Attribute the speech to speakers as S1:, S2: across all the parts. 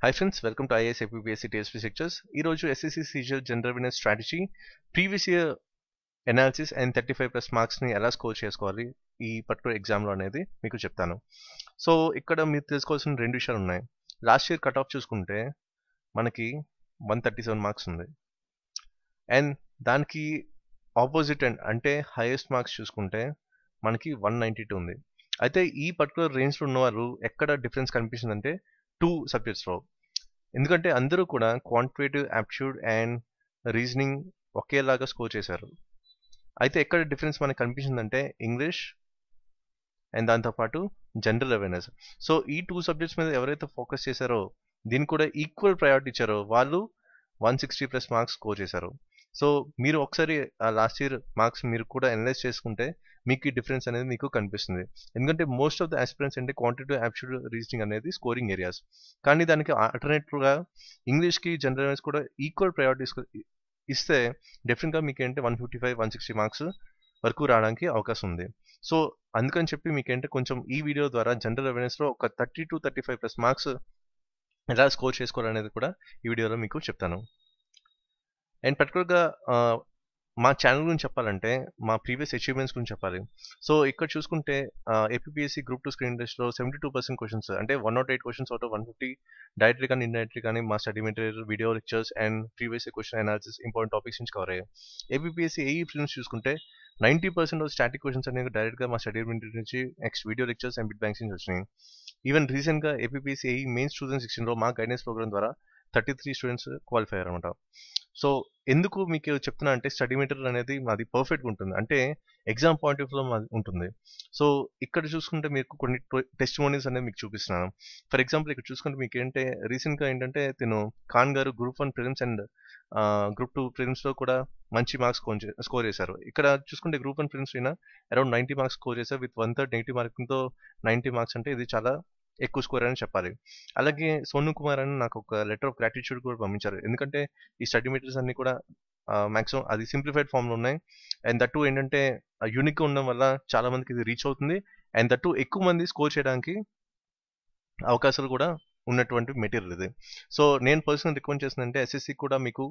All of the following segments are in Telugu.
S1: Hi friends, welcome to IAS APSC TSP lectures. ఈరోజు SSC CGL general awareness strategy previous year analysis and 35+ మార్క్స్ని ఎలా స్కోర్ చేసుకోవాలి ఈ పర్టికులర్ ఎగ్జామ్లో అనేది మీకు చెప్తాను. సో ఇక్కడ మీరు తెలుసుకోవాల్సిన రెండు విషయాలు ఉన్నాయి. లాస్ట్ ఇయర్ కట్ ఆఫ్ చూసుకుంటే మనకి 137 మార్క్స్ ఉంది, అండ్ దానికి ఆపోజిట్ అండ్ అంటే హైయెస్ట్ మార్క్స్ చూసుకుంటే మనకి 192 ఉంది. అయితే ఈ పర్టికులర్ రేంజ్లో ఉన్నవారు ఎక్కడ డిఫరెన్స్ కనిపిస్తుంది అంటే 2 సబ్జెక్ట్స్లో. ఎందుకంటే అందరూ కూడా క్వాంటిటేటివ్ యాప్టిట్యూడ్ అండ్ రీజనింగ్ ఒకేలాగా స్కోర్ చేశారు. అయితే ఎక్కడ డిఫరెన్స్ మనకు కనిపించిందంటే ఇంగ్లీష్ అండ్ దాంతోపాటు జనరల్ అవేర్నెస్. సో ఈ 2 సబ్జెక్ట్స్ మీద ఎవరైతే ఫోకస్ చేశారో, దీనికి కూడా ఈక్వల్ ప్రయారిటీ ఇచ్చారో వాళ్ళు 160+ మార్క్స్ స్కోర్ చేశారు. సో మీరు ఒకసారి లాస్ట్ ఇయర్ మార్క్స్ మీరు కూడా అనలైజ్ చేసుకుంటే మీకు ఈ డిఫరెన్స్ అనేది మీకు కనిపిస్తుంది. ఎందుకంటే మోస్ట్ ఆఫ్ ద ఆస్పిరెంట్స్ అంటే క్వాంటిటేటివ్ యాప్టిట్యూడ్ రీజనింగ్ అనేది స్కోరింగ్ ఏరియాస్, కానీ దానికి ఆల్టర్నేటివ్గా ఇంగ్లీష్కి జనరల్ అవేర్నెస్ కూడా ఈక్వల్ ప్రయారిటీస్ ఇస్తే డెఫినెట్గా మీకు ఏంటంటే 155, 160 మార్క్స్ వరకు రావడానికి అవకాశం ఉంది. సో అందుకని చెప్పి మీకేంటే కొంచెం ఈ వీడియో ద్వారా జనరల్ అవేర్నెస్లో ఒక 30 to 35+ మార్క్స్ ఎలా స్కోర్ చేసుకోవాలనేది కూడా ఈ వీడియోలో మీకు చెప్తాను. అండ్ పర్టికులర్గా మా ఛానల్ గురించి చెప్పాలంటే మా ప్రీవియస్ అచీవ్మెంట్స్ గురించి చెప్పాలి. సో ఇక్కడ చూసుకుంటే ఏపీఎస్సీ గ్రూప్ 2 స్క్రీన్ టెస్ట్లో 72% క్వశ్చన్స్ అంటే 108 క్వశ్చన్స్ అవుట్ ఆఫ్ 150 డైరెక్ట్లీ కానీ ఇండైరెక్ట్లీ కానీ మా study material, video lectures and previous question analysis important topics నుంచి కవర్ అయ్యాయి. ఏపీఎస్సీ ఏఈ ప్రిలిమ్స్ చూసుకుంటే 90% ఆఫ్ స్టాటిక్ క్వశ్చన్స్ అనేవి డైరెక్ట్గా మా స్టడీ మెటీరియల్ నుంచి, next video lectures and bit banks నుంచి వచ్చినాయి. ఈవెన్ రీసెంట్గా ఏపీఎస్సీ ఏఈ మెయిన్స్ 2016లో మా గైడెన్స్ ప్రోగ్రామ్ ద్వారా 33 స్టూడెంట్స్ క్వాలిఫై అయ్యారు అనమాట. సో ఎందుకు మీకు చెప్తున్నా అంటే స్టడీ మెటీరియల్ అనేది మాది పర్ఫెక్ట్గా ఉంటుంది, అంటే ఎగ్జామ్ పాయింట్ ఆఫ్ వ్యూలో మాది ఉంటుంది. సో ఇక్కడ చూసుకుంటే మీకు కొన్ని టెస్టిమోనీస్ అనేది మీకు చూపిస్తున్నాను. ఫర్ ఎగ్జాంపుల్ ఇక్కడ చూసుకుంటే మీకు ఏంటంటే రీసెంట్గా ఏంటంటే తిను ఖాన్ గారు గ్రూప్ 1 ప్రిలిమ్స్ అండ్ గ్రూప్ 2 ప్రిలిమ్స్లో కూడా మంచి మార్క్స్ స్కోర్ చేశారు. ఇక్కడ చూసుకుంటే గ్రూప్ 1 ప్రిలిమ్స్ అయినా అరౌండ్ 90 మార్క్స్ స్కోర్ చేశారు విత్ 1/3 నెగిటివ్ మార్కింగ్తో 90 మార్క్స్ అంటే ఇది చాలా ఎక్కువ స్కోర్ అని చెప్పాలి. అలాగే సోను కుమార్ అని నాకు ఒక లెటర్ ఆఫ్ గ్రాటిట్యూడ్ కూడా పంపించారు. ఎందుకంటే ఈ స్టడీ మెటీరియల్స్ అన్ని కూడా మ్యాక్సిమం అది సింప్లిఫైడ్ ఫామ్లో ఉన్నాయి, అండ్ దట్టు ఏంటంటే యూనిక్గా ఉండడం వల్ల చాలా మందికి ఇది రీచ్ అవుతుంది, అండ్ దట్టు ఎక్కువ మంది స్కోర్ చేయడానికి అవకాశాలు కూడా ఉన్నటువంటి మెటీరియల్ ఇది. సో నేను పర్సనల్ రికమెండ్ చేస్తుందంటే ఎస్ఎస్సి కూడా మీకు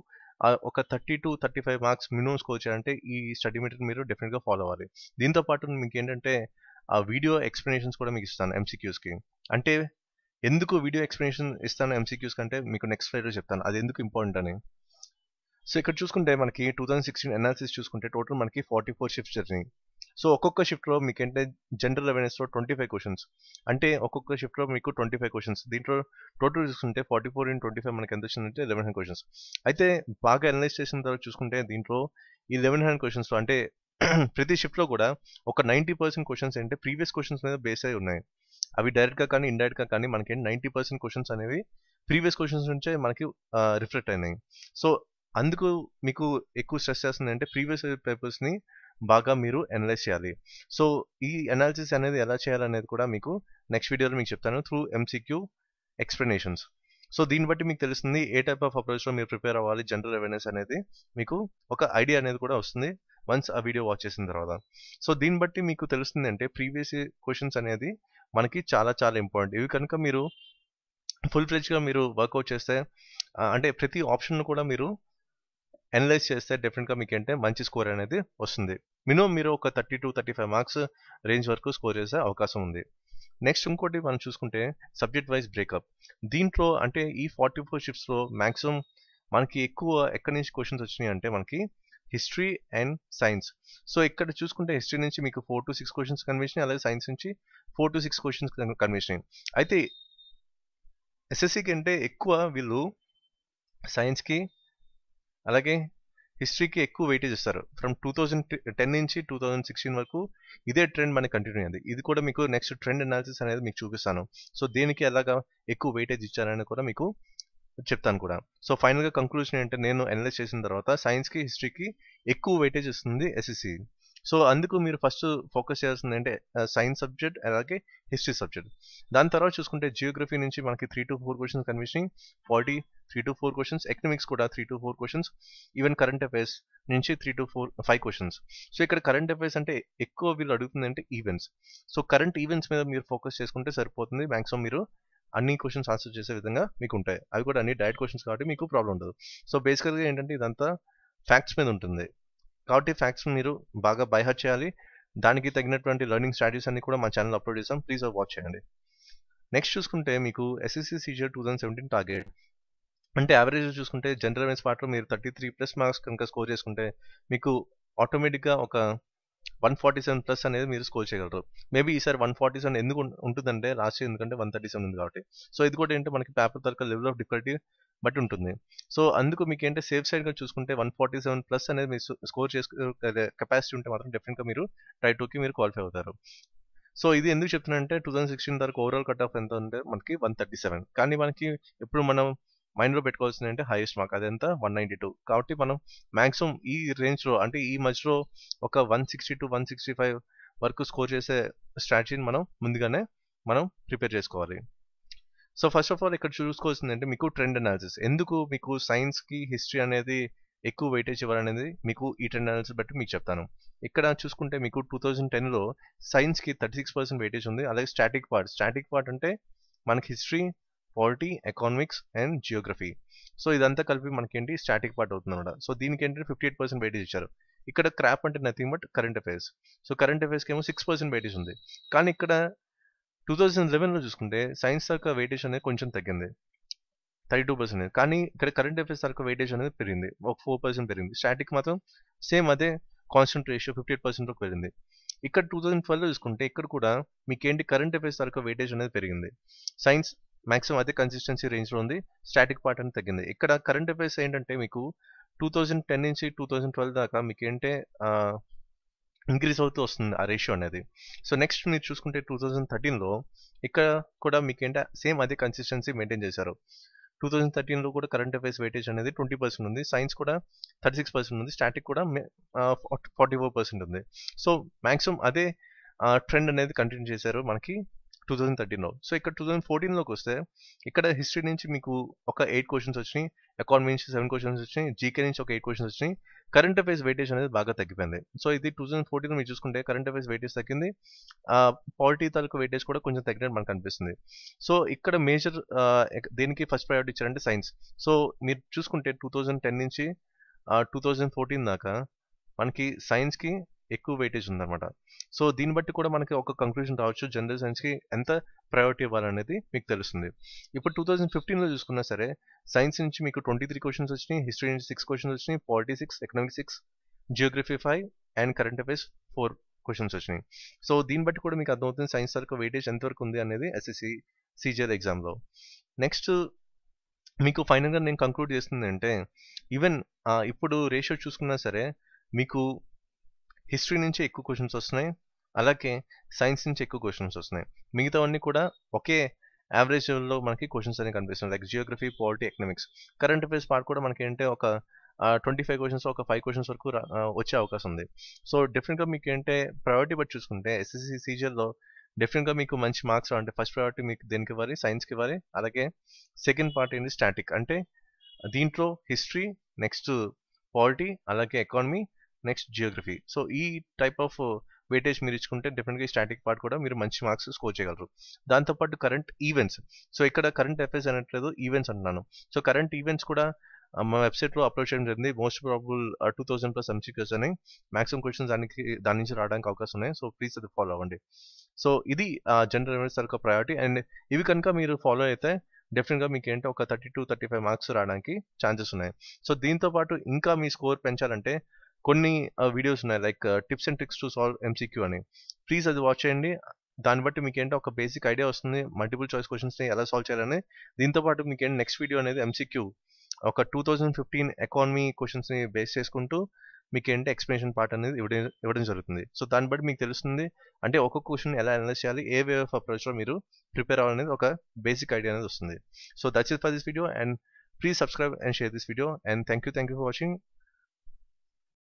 S1: ఒక 30 to 35 మార్క్స్ మినిమం స్కోర్ చేయాలంటే ఈ స్టడీ మెటీరియల్ మీరు డెఫినెట్గా ఫాలో అవ్వాలి. దీంతో పాటు మీకు ఏంటంటే ఆ వీడియో ఎక్స్ప్లెనేషన్స్ కూడా మీకు ఇస్తాను ఎంసీక్యూస్కి. అంటే ఎందుకు వీడియో ఎక్స్ప్లెనేషన్ ఇస్తాను ఎంసీక్యూస్ కంటే మీకు నెక్స్ట్ స్లైడ్లో చెప్తాను అది ఎందుకు ఇంపార్టెంట్ అని. సో ఇక్కడ చూసుకుంటే మనకి 2016 అనాలిసిస్ చూసుకుంటే టోటల్ మనకి 44 షిఫ్ట్స్ జరిగినాయి. సో ఒక్కొక్క షిఫ్ట్లో మీకు ఏంటంటే జనరల్ అవేర్నెస్లో 25 క్వశ్చన్స్, అంటే ఒక్కొక్క షిఫ్ట్లో మీకు 25 క్వశ్చన్స్. దీంట్లో టోటల్ చూసుకుంటే 44 into 25 మనకి ఎంత వచ్చిందంటే 1100 క్వశ్చన్స్. అయితే బాగా అనలైజ్ చేసిన తర్వాత చూసుకుంటే దీంట్లో ఈ 1100 క్వశ్చన్స్లో అంటే ప్రతి షిఫ్ట్లో కూడా ఒక 90% క్వశ్చన్స్ ఏంటంటే ప్రీవియస్ క్వశ్చన్స్ మీద బేస్ అయి ఉన్నాయి. అవి డైరెక్ట్గా కానీ ఇండైరెక్ట్గా కానీ మనకి 90% క్వశ్చన్స్ అనేవి ప్రీవియస్ క్వశ్చన్స్ నుంచే మనకి రిఫ్లెక్ట్ అయినాయి. సో అందుకు మీకు ఎక్కువ స్ట్రెస్ చేస్తుంది అంటే ప్రీవియస్ పేపర్స్ని బాగా మీరు అనలైజ్ చేయాలి. సో ఈ అనాలిసిస్ అనేది ఎలా చేయాలనేది కూడా మీకు నెక్స్ట్ వీడియోలో మీకు చెప్తాను త్రూ ఎంసీక్యూ ఎక్స్ప్లెనేషన్స్. సో దీన్ని బట్టి మీకు తెలుస్తుంది ఏ టైప్ ఆఫ్ అప్రోచ్లో మీరు ప్రిపేర్ అవ్వాలి. జనరల్ అవేర్నెస్ అనేది మీకు ఒక ఐడియా అనేది కూడా వస్తుంది వన్స్ ఆ వీడియో వాచ్ చేసిన తర్వాత. సో దీన్ని బట్టి మీకు తెలుస్తుంది అంటే ప్రీవియస్ క్వశ్చన్స్ అనేది మనకి చాలా చాలా ఇంపార్టెంట్. ఇవి కనుక మీరు ఫుల్ ఫ్లెడ్జ్గా మీరు వర్కౌట్ చేస్తే అంటే ప్రతి ఆప్షన్ కూడా మీరు అనలైజ్ చేస్తే డెఫినెట్గా మీకు ఏంటంటే మంచి స్కోర్ అనేది వస్తుంది. మినిమం మీరు ఒక 30 to 35 మార్క్స్ రేంజ్ వరకు స్కోర్ చేసే అవకాశం ఉంది. నెక్స్ట్ ఇంకోటి మనం చూసుకుంటే సబ్జెక్ట్ వైజ్ బ్రేకప్. దీంట్లో అంటే ఈ 44 షిఫ్ట్స్లో మ్యాక్సిమం మనకి ఎక్కువ ఎక్కడి నుంచి క్వశ్చన్స్ వచ్చినాయి అంటే మనకి హిస్టరీ అండ్ సైన్స్. సో ఇక్కడ చూసుకుంటే హిస్టరీ నుంచి మీకు 4 to 6 క్వశ్చన్స్ కనిపించినాయి, అలాగే సైన్స్ నుంచి 4 to 6 క్వశ్చన్స్ కనిపించినాయి. అయితే ఎస్ఎస్సికి అంటే ఎక్కువ వీళ్ళు సైన్స్కి అలాగే హిస్టరీకి ఎక్కువ వెయిటేజ్ ఇస్తారు. ఫ్రమ్ 2010 నుంచి 2016 వరకు ఇదే ట్రెండ్ మనకి కంటిన్యూ అయింది. ఇది కూడా మీకు నెక్స్ట్ ట్రెండ్ అనాలిసిస్ అనేది మీకు చూపిస్తాను. సో దేనికి ఎలాగా ఎక్కువ వెయిటేజ్ ఇచ్చారని కూడా మీకు చెప్తాను కూడా. సో ఫైనల్గా కంక్లూజన్ ఏంటంటే నేను అనలైజ్ చేసిన తర్వాత సైన్స్కి హిస్టరీకి ఎక్కువ వెయిటేజ్ ఇస్తుంది ఎస్ఎస్సి. సో అందుకు మీరు ఫస్ట్ ఫోకస్ చేయాల్సింది అంటే సైన్స్ సబ్జెక్ట్ అలాగే హిస్టరీ సబ్జెక్ట్. దాని తర్వాత చూసుకుంటే జియోగ్రఫీ నుంచి మనకి 3 to 4 క్వశ్చన్స్ కనిపించినాయి, 40 3 to 4 క్వశ్చన్స్, ఎకనామిక్స్ కూడా 3 to 4 questions, even current affairs నుంచి 3 to 5 క్వశ్చన్స్. సో ఇక్కడ కరెంట్ అఫైర్స్ అంటే ఎక్కువ వీళ్ళు అడుగుతుంది అంటే ఈవెంట్స్. సో కరెంట్ ఈవెంట్స్ మీద మీరు ఫోకస్ చేసుకుంటే సరిపోతుంది. మ్యాక్సిమం మీరు అన్ని క్వశ్చన్స్ ఆన్సర్ చేసే విధంగా మీకు ఉంటాయి. అవి కూడా అన్ని డైరెక్ట్ క్వశ్చన్స్ కాబట్టి మీకు ప్రాబ్లం ఉండదు. సో బేసికల్గా ఏంటంటే ఇదంతా ఫ్యాక్ట్స్ మీద ఉంటుంది కాబట్టి ఫ్యాక్ట్స్ మీరు బాగా బై హార్ట్ చేయాలి. దానికి తగినటువంటి లెర్నింగ్ స్ట్రాటజీస్ అన్ని కూడా మా ఛానల్ అప్లోడ్ చేసాం. ప్లీజ్ వాచ్ చేయండి. నెక్స్ట్ చూసుకుంటే మీకు ఎస్ఎస్సి సీజీఎల్ 2017 టార్గెట్ అంటే యావరేజ్ చూసుకుంటే జనరల్ అవేర్నెస్ పార్ట్లో మీరు 33+ మార్క్స్ కనుక స్కోర్ చేసుకుంటే మీకు ఆటోమేటిక్గా ఒక 147+ అనేది మీరు స్కోర్ చేయగలరు. మేబీ ఈసారి 147 ఎందుకు ఉంటుందంటే లాస్ట్ ఇయర్ ఎందుకంటే 137 ఉంది కాబట్టి. సో ఇది కూడా ఏంటంటే మనకి పేపర్ తరక లెవెల్ ఆఫ్ డిఫికల్టీ బట్టి ఉంటుంది. సో అందుకు మీకు ఏంటంటే సేఫ్ సైడ్గా చూసుకుంటే 147+ అనేది మీరు స్కోర్ చేసుకునే కెపాసిటీ ఉంటే మాత్రం డెఫినెట్గా మీరు టైర్ 2కి మీరు క్వాలిఫై అవుతారు. సో ఇది ఎందుకు చెప్తున్నానంటే 2016 వరకు ఓవరాల్ కట్ ఆఫ్ ఎంత ఉంటే మనకి 137 కానీ మనకి ఎప్పుడు మనం మైండ్లో పెట్టుకోవాల్సింది అంటే హైయెస్ట్ మార్క్ అదెంత 192 కాబట్టి మనం మ్యాక్సిమం ఈ రేంజ్లో అంటే ఈ మధ్యలో ఒక 160 to 165 వరకు స్కోర్ చేసే స్ట్రాటజీని మనం ముందుగానే మనం ప్రిపేర్ చేసుకోవాలి. సో ఫస్ట్ ఆఫ్ ఆల్ ఇక్కడ చూసుకోవాల్సింది అంటే మీకు ట్రెండ్ అనాలిసిస్ ఎందుకు మీకు సైన్స్కి హిస్టరీ అనేది ఎక్కువ వెయిటేజ్ ఇవ్వాలనేది మీకు ఈ ట్రెండ్ అనాలిసిస్ బట్టి మీకు చెప్తాను. ఇక్కడ చూసుకుంటే మీకు 2010లో సైన్స్కి 36% వెయిటేజ్ ఉంది. అలాగే స్టాటిక్ పార్ట్ అంటే మనకి history, polity, economics and Geography. So ఇదంతా కలిపి మనకేంటి స్టాటిక్ పార్ట్ అవుతుంది అనమాట. సో దీనికి ఏంటంటే 58% వెయిటేజ్ ఇచ్చారు. ఇక్కడ క్రాప్ అంటే nothing but current affairs. So current అఫైర్స్కి ఏమో 6% వెయిటేజ్ ఉంది. కానీ ఇక్కడ 2011లో చూసుకుంటే సైన్స్ యొక్క వెయిటేజ్ అనేది కొంచెం తగ్గింది, 32%. కానీ ఇక్కడ కరెంట్ అఫైర్స్ యొక్క వెయిటేజ్ అనేది పెరిగింది, ఒక 4% పెరిగింది. స్టాటిక్ మాత్రం సేమ్ అదే కాన్స్టెంట్ రేషియో 58%లో పెరిగింది. ఇక్కడ 2012లో చూసుకుంటే ఇక్కడ కూడా మీకేంటి కరెంట్ అఫైర్స్ యొక్క వెయిటేజ్ అనేది పెరిగింది. సైన్స్ మ్యాక్సిమం అదే కన్సిస్టెన్సీ రేంజ్లో ఉంది, స్టాటిక్ పార్ట్ అనేది తగ్గింది. ఇక్కడ కరెంట్ అఫైర్స్ ఏంటంటే మీకు 2010 నుంచి 2012 దాకా మీకేంటే ఇంక్రీజ్ అవుతూ వస్తుంది ఆ రేషియో అనేది. సో నెక్స్ట్ మీరు చూసుకుంటే 2013లో ఇక్కడ కూడా మీకేంటే సేమ్ అదే కన్సిస్టెన్సీ మెయింటైన్ చేశారు. 2013లో కూడా కరెంట్ అఫైర్స్ వెయిటేజ్ అనేది 20% ఉంది, సైన్స్ కూడా 36% ఉంది, స్టాటిక్ కూడా 44% ఉంది. సో మ్యాక్సిమం అదే ట్రెండ్ అనేది కంటిన్యూ చేశారు మనకి 2013లో. సో ఇక్కడ 2014లోకి వస్తే ఇక్కడ హిస్టరీ నుంచి మీకు ఒక 8 క్వశ్చన్స్ వచ్చినాయి, ఎకానమీ నుంచి 7 క్వశ్చన్స్ వచ్చినాయి, జీకే నుంచి ఒక 8 క్వశ్చన్స్ వచ్చినాయి. కరెంట్ అఫైర్స్ వెయిటేజ్ అనేది బాగా తగ్గిపోయింది. సో ఇది 2014 మీరు చూసుకుంటే కరెంట్ అఫైర్స్ వెయిటేజ్ తగ్గింది, పాలిటీ తాలూకు వెయిటేజ్ కూడా కొంచెం తగ్గినట్టు మనకు అనిపిస్తుంది. సో ఇక్కడ మేజర్ దేనికి ఫస్ట్ ప్రయారిటీ ఇచ్చారంటే సైన్స్. సో మీరు చూసుకుంటే 2010 నుంచి 2014 దాకా మనకి సైన్స్కి ఎక్కువ వెయిటేజ్ ఉందన్నమాట. సో దీన్ని బట్టి కూడా మనకి ఒక కంక్లూజన్ రావచ్చు, జనరల్ సైన్స్కి ఎంత ప్రయారిటీ ఇవ్వాలనేది మీకు తెలుస్తుంది. ఇప్పుడు 2015లో చూసుకున్నా సరే సైన్స్ నుంచి మీకు 23 క్వశ్చన్స్ వచ్చినాయి, హిస్టరీ నుంచి 6 క్వశ్చన్స్ వచ్చినాయి, polity 6, economics 6, Geography 5 and current affairs 4 questions వచ్చినాయి. సో దీన్ని బట్టి కూడా మీకు అర్థమవుతుంది సైన్స్ వరకు వెయిటేజ్ ఎంతవరకు ఉంది అనేది ఎస్ఎస్సి సీజీఎల్ ఎగ్జామ్లో. నెక్స్ట్ మీకు ఫైనల్గా నేను కంక్లూడ్ చేస్తుంది అంటే ఈవెన్ ఇప్పుడు రేషియో చూసుకున్నా సరే మీకు హిస్టరీ నుంచి ఎక్కువ క్వశ్చన్స్ వస్తున్నాయి, అలాగే సైన్స్ నుంచి ఎక్కువ క్వశ్చన్స్ వస్తున్నాయి. మిగతావన్నీ కూడా ఒకే యావరేజ్ లెవెల్లో మనకి క్వశ్చన్స్ అనేవి కనిపిస్తున్నాయి, like Geography, polity, economics. Current affairs part కూడా మనకి ఏంటంటే ఒక 25 క్వశ్చన్స్ ఒక 5 క్వశ్చన్స్ వరకు వచ్చే అవకాశం ఉంది. సో డెఫినెట్గా మీకు ఏంటంటే ప్రయారిటీ బట్టి చూసుకుంటే ఎస్ఎస్సి సీజీఎల్లో డెఫినెట్గా మీకు మంచి మార్క్స్ అంటే ఫస్ట్ ప్రయారిటీ మీకు దేనికి ఇవ్వాలి, సైన్స్కి ఇవ్వాలి. అలాగే సెకండ్ పార్ట్ ఏంటి స్టాటిక్, అంటే దీంట్లో హిస్టరీ, నెక్స్ట్ పాలిటీ, అలాగే ఎకానమీ, నెక్స్ట్ జియోగ్రఫీ. సో ఈ టైప్ ఆఫ్ వెయిటేజ్ మీరు ఇచ్చుకుంటే డెఫినెట్గా స్టాటిక్ పార్ట్ కూడా మీరు మంచి మార్క్స్ స్కోర్ చేయగలరు. దాంతోపాటు కరెంట్ ఈవెంట్స్, సో ఇక్కడ కరెంట్ అఫైర్స్ అనట్లేదు, ఈవెంట్స్ అంటున్నాను. సో కరెంట్ ఈవెంట్స్ కూడా మా వెబ్సైట్లో అప్లోడ్ చేయడం జరిగింది. మోస్ట్ ప్రాబుల్ 2000+ ఎంసీక్యూస్ అని, మ్యాక్సిమం క్వశ్చన్స్ దాని నుంచి రావడానికి అవకాశం ఉన్నాయి. సో ప్లీజ్ అది ఫాలో అవ్వండి. సో ఇది జనరల్ అవేర్నెస్ యొక్క ప్రయారిటీ, అండ్ ఇవి కనుక మీరు ఫాలో అయితే డెఫినెట్గా మీకు ఏంటో ఒక 30 to 35 మార్క్స్ రావడానికి ఛాన్సెస్ ఉన్నాయి. సో దీంతో పాటు ఇంకా మీ స్కోర్ పెంచాలంటే కొన్ని వీడియోస్ ఉన్నాయి, like tips and tricks to solve MCQ అని. ప్లీజ్ అది వాచ్ చేయండి. దాన్ని బట్టి మీకు ఏంటో ఒక బేసిక్ ఐడియా వస్తుంది మల్టిపుల్ చాయిస్ క్వశ్చన్స్ని ఎలా సాల్వ్ చేయాలని. దీంతో పాటు మీకు ఏంటి నెక్స్ట్ వీడియో అనేది ఎంసీక్యూ ఒక 2015 ఎకానమీ క్వశ్చన్స్ని బేస్ చేసుకుంటూ మీకు ఏంటి ఎక్స్ప్లెనేషన్ పార్ట్ అనేది ఇవ్వడం జరుగుతుంది. సో దాన్ని బట్టి మీకు తెలుస్తుంది అంటే ఒక్కొక్క క్వశ్చన్ ఎలా అనలైజ్ చేయాలి, ఏ వే ఆఫ్ అప్రోచ్లో మీరు ప్రిపేర్ అవ్వాలనేది ఒక బేసిక్ ఐడియా అనేది వస్తుంది. So that's it for this video, and please subscribe and share this video, and thank you for watching.